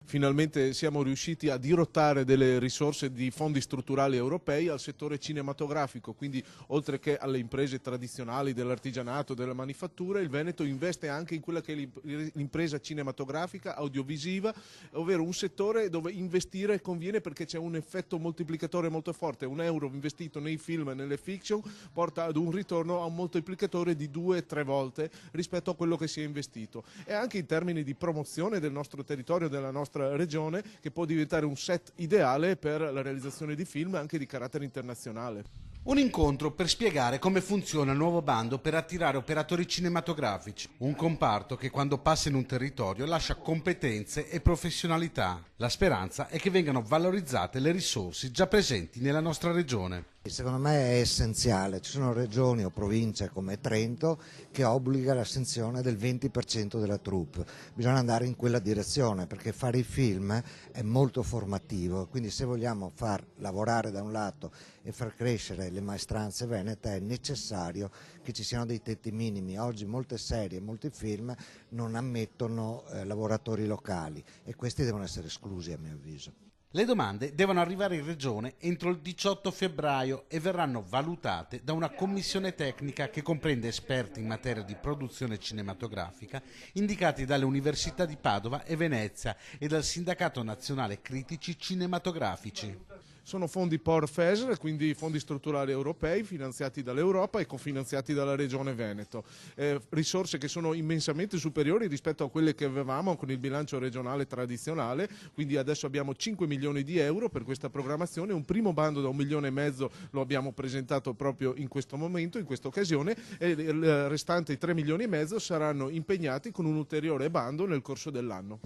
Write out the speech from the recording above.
Finalmente siamo riusciti a dirottare delle risorse di fondi strutturali europei al settore cinematografico, quindi oltre che alle imprese tradizionali dell'artigianato, della manifattura, il Veneto investe anche in quella che è l'impresa cinematografica, audiovisiva, ovvero un settore dove investire conviene perché c'è un effetto moltiplicatore molto forte. Un euro investito nei film e nelle fiction porta ad un ritorno a un moltiplicatore di 2-3 volte rispetto a quello che si è investito. E anche in termini di promozione del nostro territorio, della nostra regione, che può diventare un set ideale per la realizzazione di film anche di carattere internazionale. Un incontro per spiegare come funziona il nuovo bando per attirare operatori cinematografici, un comparto che quando passa in un territorio lascia competenze e professionalità. La speranza è che vengano valorizzate le risorse già presenti nella nostra regione. Secondo me è essenziale, ci sono regioni o province come Trento che obbliga l'assunzione del 20% della troupe, bisogna andare in quella direzione perché fare i film è molto formativo, quindi se vogliamo far lavorare da un lato e far crescere le maestranze venete è necessario che ci siano dei tetti minimi. Oggi molte serie, molti film non ammettono lavoratori locali e questi devono essere esclusi a mio avviso. Le domande devono arrivare in regione entro il 18 febbraio e verranno valutate da una commissione tecnica che comprende esperti in materia di produzione cinematografica indicati dalle università di Padova e Venezia e dal Sindacato Nazionale Critici Cinematografici. Sono fondi POR FESR, quindi fondi strutturali europei finanziati dall'Europa e cofinanziati dalla Regione Veneto. Risorse che sono immensamente superiori rispetto a quelle che avevamo con il bilancio regionale tradizionale, quindi adesso abbiamo 5 milioni di euro per questa programmazione, un primo bando da 1,5 milioni lo abbiamo presentato proprio in questo momento, in questa occasione, e il restante 3,5 milioni saranno impegnati con un ulteriore bando nel corso dell'anno.